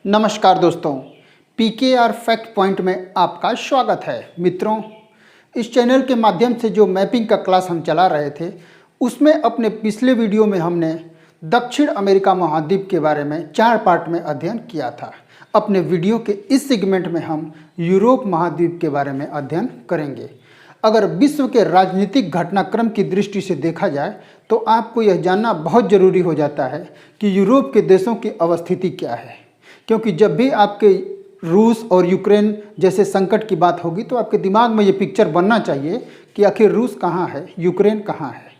नमस्कार दोस्तों, PKR fact point में आपका स्वागत है। मित्रों, इस चैनल के माध्यम से जो मैपिंग का क्लास हम चला रहे थे उसमें अपने पिछले वीडियो में हमने दक्षिण अमेरिका महाद्वीप के बारे में 4 पार्ट में अध्ययन किया था। अपने वीडियो के इस सेगमेंट में हम यूरोप महाद्वीप के बारे में अध्ययन करेंगे। अगर विश्व के राजनीतिक घटनाक्रम की दृष्टि से देखा जाए तो आपको यह जानना बहुत ज़रूरी हो जाता है कि यूरोप के देशों की अवस्थिति क्या है, क्योंकि जब भी आपके रूस और यूक्रेन जैसे संकट की बात होगी तो आपके दिमाग में ये पिक्चर बनना चाहिए कि आखिर रूस कहाँ है, यूक्रेन कहाँ है।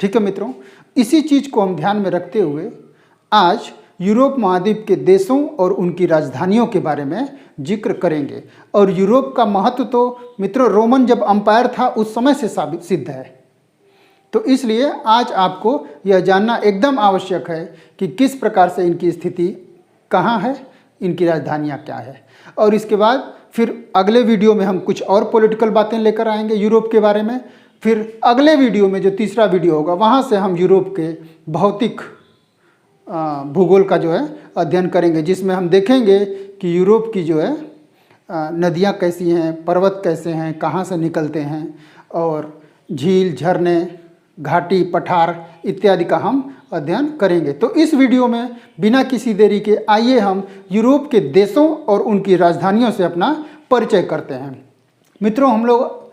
ठीक है मित्रों, इसी चीज़ को हम ध्यान में रखते हुए आज यूरोप महाद्वीप के देशों और उनकी राजधानियों के बारे में जिक्र करेंगे। और यूरोप का महत्व तो मित्रों रोमन जब अंपायर था उस समय से साबित सिद्ध है, तो इसलिए आज आपको यह जानना एकदम आवश्यक है कि किस प्रकार से इनकी स्थिति कहाँ है, इनकी राजधानियाँ क्या है। और इसके बाद फिर अगले वीडियो में हम कुछ और पॉलिटिकल बातें लेकर आएंगे यूरोप के बारे में। फिर अगले वीडियो में जो तीसरा वीडियो होगा वहाँ से हम यूरोप के भौतिक भूगोल का जो है अध्ययन करेंगे, जिसमें हम देखेंगे कि यूरोप की जो है नदियाँ कैसी हैं, पर्वत कैसे हैं, कहाँ से निकलते हैं, और झील, झरने, घाटी, पठार इत्यादि का हम अध्ययन करेंगे। तो इस वीडियो में बिना किसी देरी के आइए हम यूरोप के देशों और उनकी राजधानियों से अपना परिचय करते हैं। मित्रों, हम लोग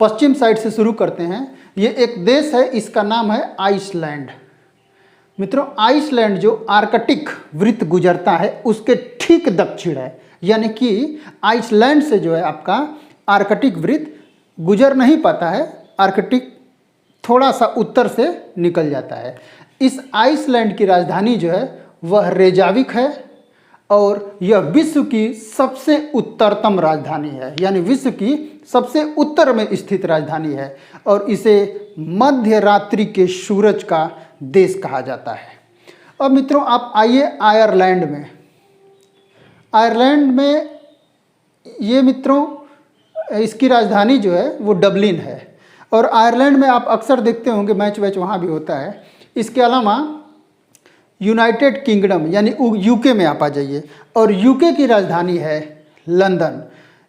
पश्चिम साइड से शुरू करते हैं। ये एक देश है, इसका नाम है आइसलैंड। मित्रों, आइसलैंड जो आर्कटिक वृत्त गुजरता है उसके ठीक दक्षिण है, यानी कि आइसलैंड से जो है आपका आर्कटिक वृत्त गुजर नहीं पाता है, आर्कटिक थोड़ा सा उत्तर से निकल जाता है। इस आइसलैंड की राजधानी जो है वह रेजाविक है और यह विश्व की सबसे उत्तरतम राजधानी है, यानी विश्व की सबसे उत्तर में स्थित राजधानी है। और इसे मध्य रात्रि के सूरज का देश कहा जाता है। अब मित्रों आप आइए आयरलैंड में। आयरलैंड में ये मित्रों इसकी राजधानी जो है वो डबलिन है। और आयरलैंड में आप अक्सर देखते होंगे मैच वैच वहाँ भी होता है। इसके अलावा यूनाइटेड किंगडम यानी यूके में आप आ जाइए, और यूके की राजधानी है लंदन।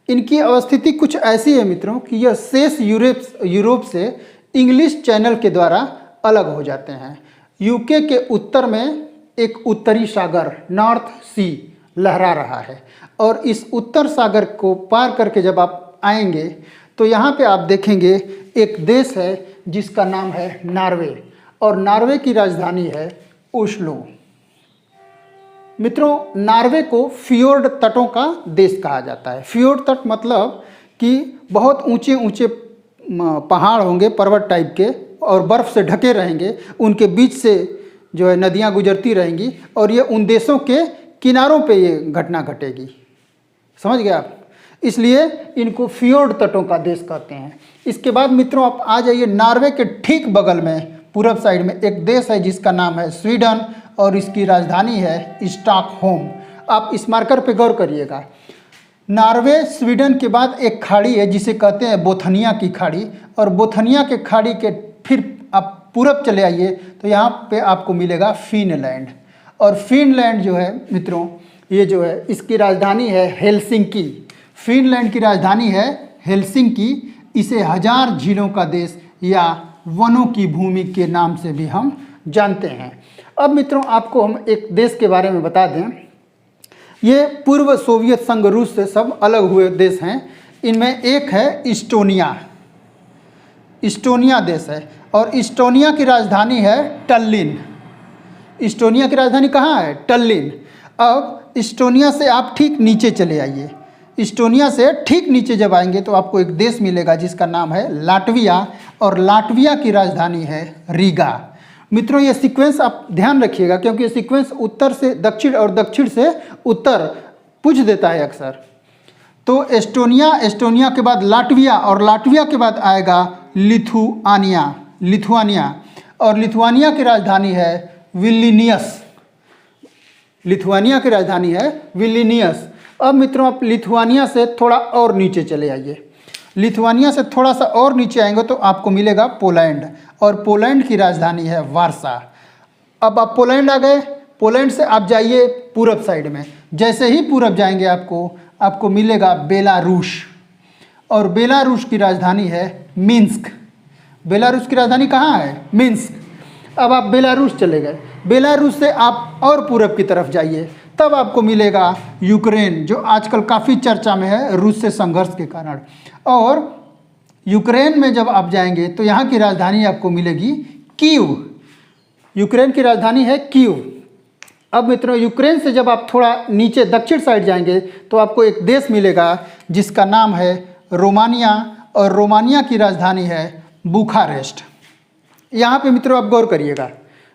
इनकी अवस्थिति कुछ ऐसी है मित्रों कि यह शेष यूरोप से इंग्लिश चैनल के द्वारा अलग हो जाते हैं। यूके के उत्तर में एक उत्तरी सागर नॉर्थ सी लहरा रहा है, और इस उत्तर सागर को पार करके जब आप आएंगे तो यहाँ पे आप देखेंगे एक देश है जिसका नाम है नॉर्वे, और नॉर्वे की राजधानी है ओस्लो। मित्रों, नॉर्वे को फियोर्ड तटों का देश कहा जाता है। फियोर्ड तट मतलब कि बहुत ऊंचे ऊंचे पहाड़ होंगे पर्वत टाइप के और बर्फ़ से ढके रहेंगे, उनके बीच से जो है नदियाँ गुजरती रहेंगी और ये उन देशों के किनारों पे ये घटना घटेगी। समझ गए आप? इसलिए इनको फियोर्ड तटों का देश कहते हैं। इसके बाद मित्रों आप आ जाइए, नॉर्वे के ठीक बगल में पूरब साइड में एक देश है जिसका नाम है स्वीडन, और इसकी राजधानी है स्टॉकहोम। आप इस मार्कर पे गौर करिएगा। नॉर्वे स्वीडन के बाद एक खाड़ी है जिसे कहते हैं बोथनिया की खाड़ी, और बोथनिया के खाड़ी के फिर आप पूरब चले आइए तो यहाँ पे आपको मिलेगा फिनलैंड। और फिनलैंड जो है मित्रों ये जो है इसकी राजधानी है हेलसिंकी। फिनलैंड की राजधानी है हेलसिंकी। इसे 1000 झीलों का देश या वनों की भूमि के नाम से भी हम जानते हैं। अब मित्रों आपको हम एक देश के बारे में बता दें। ये पूर्व सोवियत संघ रूस से सब अलग हुए देश हैं। इनमें एक है इस्टोनिया। इस्टोनिया देश है, और इस्टोनिया की राजधानी है टल्लिन। इस्टोनिया की राजधानी कहाँ है? टल्लिन। अब इस्टोनिया से आप ठीक नीचे चले आइए। इस्टोनिया से ठीक नीचे जब आएंगे तो आपको एक देश मिलेगा जिसका नाम है लाटविया, और लाटविया की राजधानी है रीगा। मित्रों ये सीक्वेंस आप ध्यान रखिएगा, क्योंकि ये सीक्वेंस उत्तर से दक्षिण और दक्षिण से उत्तर पूछ देता है अक्सर। तो एस्टोनिया के बाद लाटविया, और लाटविया के बाद आएगा लिथुआनिया, और लिथुआनिया की राजधानी है विल्नियस। लिथुआनिया की राजधानी है विल्नियस। अब मित्रों आप लिथुआनिया से थोड़ा और नीचे चले आइए। लिथुआनिया से थोड़ा सा और नीचे आएंगे तो आपको मिलेगा पोलैंड, और पोलैंड की राजधानी है वारसा। अब आप पोलैंड आ गए। पोलैंड से आप जाइए पूरब साइड में, जैसे ही पूरब जाएंगे आपको मिलेगा बेलारूस, और बेलारूस की राजधानी है मिन्स्क। बेलारूस की राजधानी कहाँ है? मिन्स्क। अब आप बेलारूस चले गए, बेलारूस से आप और पूरब की तरफ जाइए, तब आपको मिलेगा यूक्रेन, जो आजकल काफ़ी चर्चा में है रूस से संघर्ष के कारण। और यूक्रेन में जब आप जाएंगे तो यहाँ की राजधानी आपको मिलेगी कीव। यूक्रेन की राजधानी है कीव। अब मित्रों, यूक्रेन से जब आप थोड़ा नीचे दक्षिण साइड जाएंगे तो आपको एक देश मिलेगा जिसका नाम है रोमानिया, और रोमानिया की राजधानी है बुखारेस्ट। यहाँ पे मित्रों आप गौर करिएगा,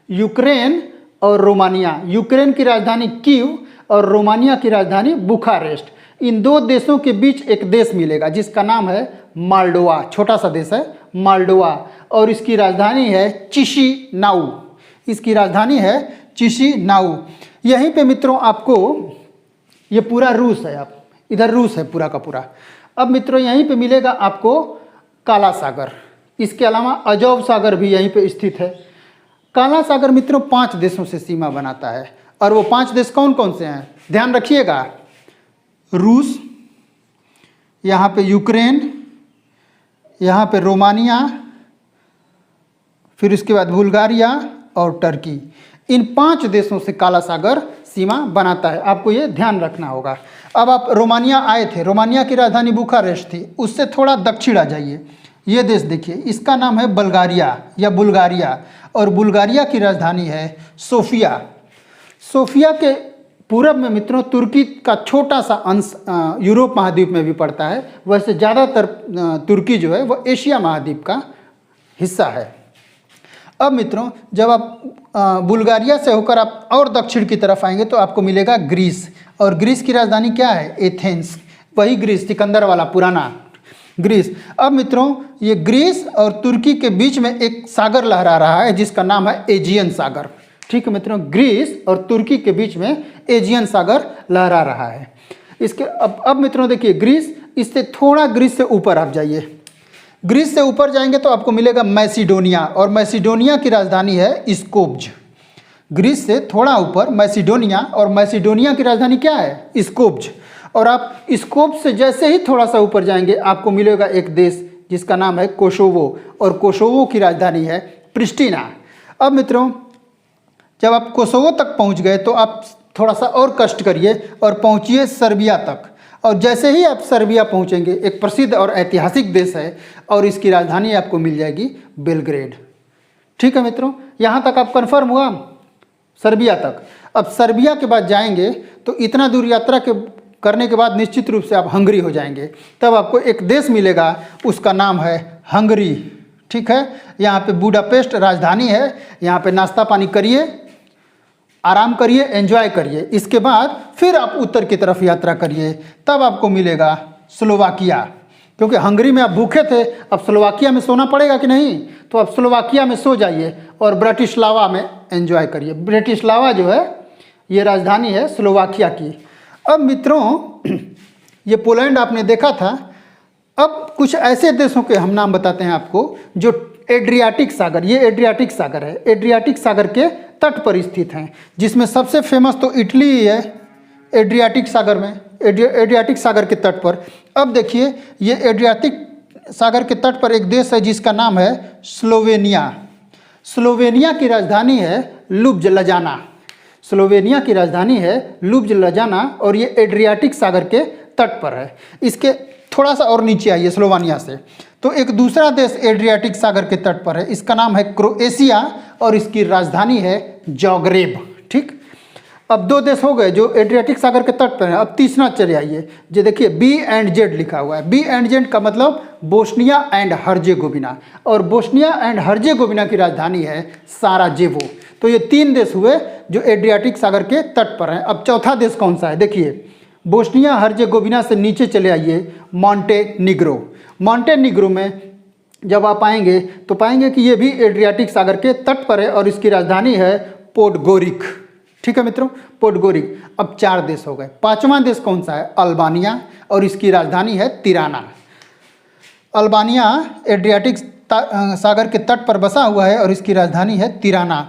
यूक्रेन और रोमानिया, यूक्रेन की राजधानी कीव और रोमानिया की राजधानी बुखारेस्ट, इन दो देशों के बीच एक देश मिलेगा जिसका नाम है माल्डोवा। छोटा सा देश है माल्डोवा, और इसकी राजधानी है चिशिनाउ। इसकी राजधानी है चिशिनाउ। यहीं पे मित्रों आपको, ये पूरा रूस है, आप इधर रूस है पूरा का पूरा। अब मित्रों यहीं पे मिलेगा आपको काला सागर। इसके अलावा अजोव सागर भी यहीं पे स्थित है। काला सागर मित्रों 5 देशों से सीमा बनाता है, और वो 5 देश कौन कौन से हैं ध्यान रखिएगा। रूस, यहाँ पे यूक्रेन, यहाँ पे रोमानिया, फिर इसके बाद बुल्गारिया और टर्की। इन 5 देशों से काला सागर सीमा बनाता है, आपको ये ध्यान रखना होगा। अब आप रोमानिया आए थे, रोमानिया की राजधानी बुखारेस्ट थी, उससे थोड़ा दक्षिण आ जाइए, ये देश देखिए, इसका नाम है बल्गारिया या बुल्गारिया, और बुल्गारिया की राजधानी है सोफिया। सोफिया के पूरब में मित्रों तुर्की का छोटा सा अंश यूरोप महाद्वीप में भी पड़ता है, वैसे ज़्यादातर तुर्की जो है वो एशिया महाद्वीप का हिस्सा है। अब मित्रों जब आप बुल्गारिया से होकर आप और दक्षिण की तरफ आएंगे तो आपको मिलेगा ग्रीस, और ग्रीस की राजधानी क्या है? एथेंस। वही ग्रीस, सिकंदर वाला पुराना ग्रीस। अब मित्रों ये ग्रीस और तुर्की के बीच में एक सागर लहरा रहा है जिसका नाम है एजियन सागर। ठीक है मित्रों, ग्रीस और तुर्की के बीच में एजियन सागर लहरा रहा है। इसके अब मित्रों देखिए ग्रीस, इससे थोड़ा ग्रीस से ऊपर आप जाइए, ग्रीस से ऊपर जाएंगे तो आपको मिलेगा मैसिडोनिया, और मैसिडोनिया की राजधानी है स्कोप्ज। ग्रीस से थोड़ा ऊपर मैसिडोनिया, और मैसिडोनिया की राजधानी क्या है? स्कोप्ज। और आप स्कोप्ज से जैसे ही थोड़ा सा ऊपर जाएंगे आपको मिलेगा एक देश जिसका नाम है कोसोवो, और कोसोवो की राजधानी है प्रिस्टिना। अब मित्रों जब आप कोसोवो तक पहुंच गए तो आप थोड़ा सा और कष्ट करिए और पहुंचिए सर्बिया तक, और जैसे ही आप सर्बिया पहुंचेंगे, एक प्रसिद्ध और ऐतिहासिक देश है, और इसकी राजधानी आपको मिल जाएगी बेलग्रेड। ठीक है मित्रों, यहाँ तक आप कन्फर्म हुआ? सर्बिया तक। अब सर्बिया के बाद जाएंगे तो इतना दूर यात्रा करने के बाद निश्चित रूप से आप हंगरी हो जाएंगे, तब आपको एक देश मिलेगा, उसका नाम है हंगरी। ठीक है, यहाँ पे बुडापेस्ट राजधानी है, यहाँ पे नाश्ता पानी करिए, आराम करिए, एंजॉय करिए। इसके बाद फिर आप उत्तर की तरफ यात्रा करिए, तब आपको मिलेगा स्लोवाकिया। क्योंकि हंगरी में आप भूखे थे, अब स्लोवाकिया में सोना पड़ेगा कि नहीं, तो आप स्लोवाकिया में सो जाइए और ब्राटिस्लावा में एंजॉय करिए। ब्राटिस्लावा जो है ये राजधानी है स्लोवाकिया की। अब मित्रों ये पोलैंड आपने देखा था। अब कुछ ऐसे देशों के हम नाम बताते हैं आपको जो एड्रियाटिक सागर, ये एड्रियाटिक सागर है, एड्रियाटिक सागर के तट पर स्थित हैं, जिसमें सबसे फेमस तो इटली ही है एड्रियाटिक सागर में, एड्रियाटिक सागर के तट पर। अब देखिए ये एड्रियाटिक सागर के तट पर एक देश है जिसका नाम है स्लोवेनिया। स्लोवेनिया की राजधानी है लुब्जलजाना। स्लोवेनिया की राजधानी है लुब्जलजाना, और ये एड्रियाटिक सागर के तट पर है। इसके थोड़ा सा और नीचे आइए स्लोवानिया से, तो एक दूसरा देश एड्रियाटिक सागर के तट पर है, इसका नाम है क्रोएशिया, और इसकी राजधानी है जाग्रेब। ठीक, अब 2 देश हो गए जो एड्रियाटिक सागर के तट पर है। अब तीसरा चले आइए, जो देखिए B&Z लिखा हुआ है। B&Z का मतलब बोस्निया एंड हर्जेगोविना, और बोस्निया एंड हर्जेगोविना की राजधानी है साराजेवो। तो ये 3 देश हुए जो एड्रियाटिक सागर के तट पर हैं। अब चौथा देश कौन सा है? देखिए बोस्निया हर्जेगोविना से नीचे चले आइए मॉन्टेनिग्रो। मॉन्टेनिग्रो में जब आप आएंगे तो पाएंगे कि ये भी एड्रियाटिक सागर के तट पर है, और इसकी राजधानी है पोडगोरिक। ठीक है मित्रों, पोडगोरिक। अब 4 देश हो गए। 5वां देश कौन सा है? अल्बानिया, और इसकी राजधानी है तिराना। अल्बानिया एड्रियाटिक सागर के तट पर बसा हुआ है, और इसकी राजधानी है तिराना।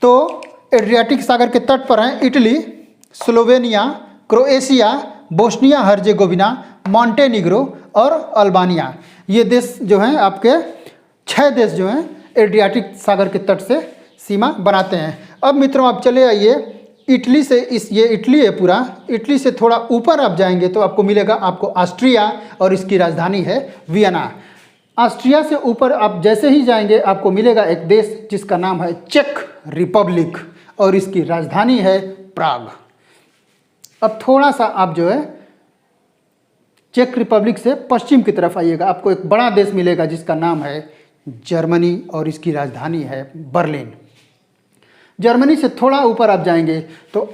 तो एड्रियाटिक सागर के तट पर हैं Italy, Slovenia, Croatia, Bosnia Herzegovina, Montenegro और अल्बानिया। ये देश जो हैं आपके 6 देश जो हैं एड्रियाटिक सागर के तट से सीमा बनाते हैं। अब मित्रों आप चले आइए इटली से, ये इटली है पूरा, इटली से थोड़ा ऊपर आप जाएंगे तो आपको मिलेगा आपको ऑस्ट्रिया और इसकी राजधानी है वियना। ऑस्ट्रिया से ऊपर आप जैसे ही जाएंगे आपको मिलेगा एक देश जिसका नाम है चेक रिपब्लिक और इसकी राजधानी है प्राग। अब थोड़ा सा आप जो है चेक रिपब्लिक से पश्चिम की तरफ आइएगा, आपको एक बड़ा देश मिलेगा जिसका नाम है जर्मनी और इसकी राजधानी है बर्लिन। जर्मनी से थोड़ा ऊपर आप जाएंगे तो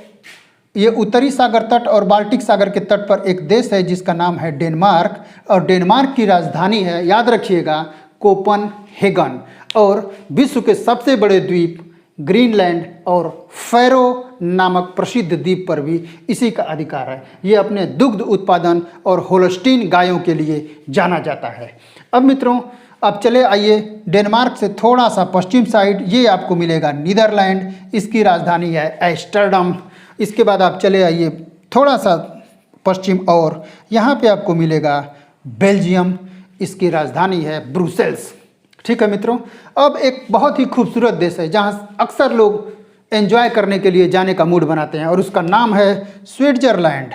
ये उत्तरी सागर तट और बाल्टिक सागर के तट पर एक देश है जिसका नाम है डेनमार्क और डेनमार्क की राजधानी है, याद रखिएगा, कोपनहेगन। और विश्व के सबसे बड़े द्वीप ग्रीनलैंड और फैरो नामक प्रसिद्ध द्वीप पर भी इसी का अधिकार है। ये अपने दुग्ध उत्पादन और होल्स्टीन गायों के लिए जाना जाता है। अब मित्रों आप चले आइए डेनमार्क से थोड़ा सा पश्चिम साइड, ये आपको मिलेगा नीदरलैंड, इसकी राजधानी है एम्स्टर्डम। इसके बाद आप चले आइए थोड़ा सा पश्चिम और यहाँ पे आपको मिलेगा बेल्जियम, इसकी राजधानी है ब्रुसेल्स। ठीक है मित्रों, अब एक बहुत ही खूबसूरत देश है जहाँ अक्सर लोग एंजॉय करने के लिए जाने का मूड बनाते हैं और उसका नाम है स्विट्जरलैंड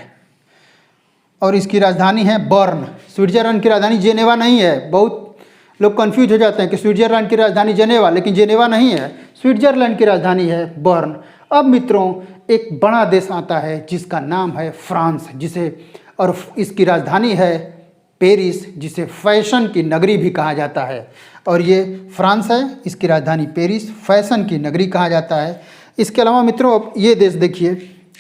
और इसकी राजधानी है बर्न। स्विट्जरलैंड की राजधानी जेनेवा नहीं है, बहुत लोग कंफ्यूज हो जाते हैं कि स्विट्जरलैंड की राजधानी जेनेवा, लेकिन जेनेवा नहीं है, स्विट्जरलैंड की राजधानी है बर्न। अब मित्रों एक बड़ा देश आता है जिसका नाम है फ्रांस, और इसकी राजधानी है पेरिस, जिसे फैशन की नगरी भी कहा जाता है। और ये फ्रांस है, इसकी राजधानी पेरिस, फैशन की नगरी कहा जाता है। इसके अलावा मित्रों अब ये देश देखिए,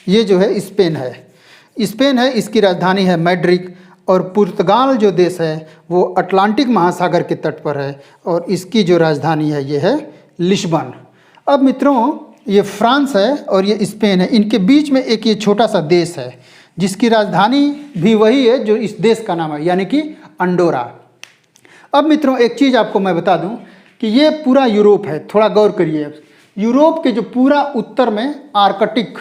ये जो है स्पेन है, इसकी राजधानी है मैड्रिड। और पुर्तगाल जो देश है वो अटलांटिक महासागर के तट पर है और इसकी जो राजधानी है ये है लिस्बन। अब मित्रों ये फ्रांस है और ये स्पेन है, इनके बीच में एक ये छोटा सा देश है जिसकी राजधानी भी वही है जो इस देश का नाम है, यानी कि अंडोरा। अब मित्रों एक चीज़ आपको मैं बता दूं कि ये पूरा यूरोप है, थोड़ा गौर करिए। यूरोप के जो पूरा उत्तर में आर्कटिक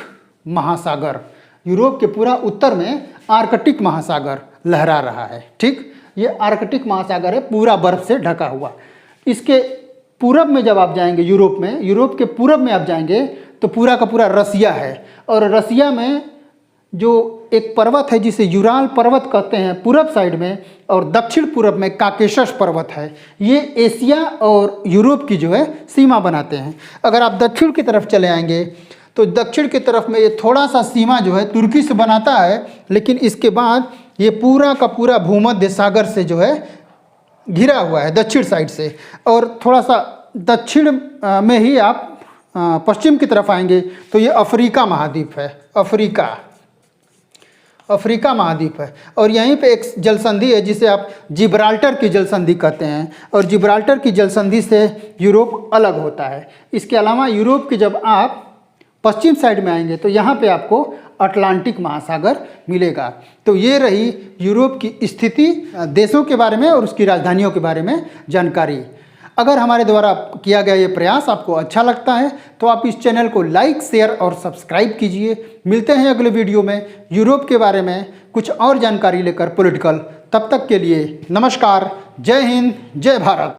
महासागर, यूरोप के पूरा उत्तर में आर्कटिक महासागर लहरा रहा है। ठीक, ये आर्कटिक महासागर है, पूरा बर्फ से ढका हुआ। इसके पूरब में जब आप जाएंगे यूरोप के पूरब में आप जाएंगे तो पूरा का पूरा रसिया है और रसिया में जो एक पर्वत है जिसे यूराल पर्वत कहते हैं पूरब साइड में, और दक्षिण पूरब में काकेशस पर्वत है। ये एशिया और यूरोप की जो है सीमा बनाते हैं। अगर आप दक्षिण की तरफ चले आएंगे तो दक्षिण की तरफ में ये थोड़ा सा सीमा जो है तुर्की से बनाता है, लेकिन इसके बाद ये पूरा का पूरा भूमध्य सागर से जो है घिरा हुआ है दक्षिण साइड से। और थोड़ा सा दक्षिण में ही आप पश्चिम की तरफ आएंगे तो ये अफ्रीका महाद्वीप है, अफ्रीका महाद्वीप है। और यहीं पे एक जलसंधि है जिसे आप जिब्राल्टर की जलसंधि कहते हैं और जिब्राल्टर की जलसंधि से यूरोप अलग होता है। इसके अलावा यूरोप के जब आप पश्चिम साइड में आएंगे तो यहाँ पे आपको अटलांटिक महासागर मिलेगा। तो ये रही यूरोप की स्थिति, देशों के बारे में और उसकी राजधानियों के बारे में जानकारी। अगर हमारे द्वारा किया गया ये प्रयास आपको अच्छा लगता है तो आप इस चैनल को लाइक, शेयर और सब्सक्राइब कीजिए। मिलते हैं अगले वीडियो में यूरोप के बारे में कुछ और जानकारी लेकर पॉलिटिकल। तब तक के लिए नमस्कार, जय हिंद, जय भारत।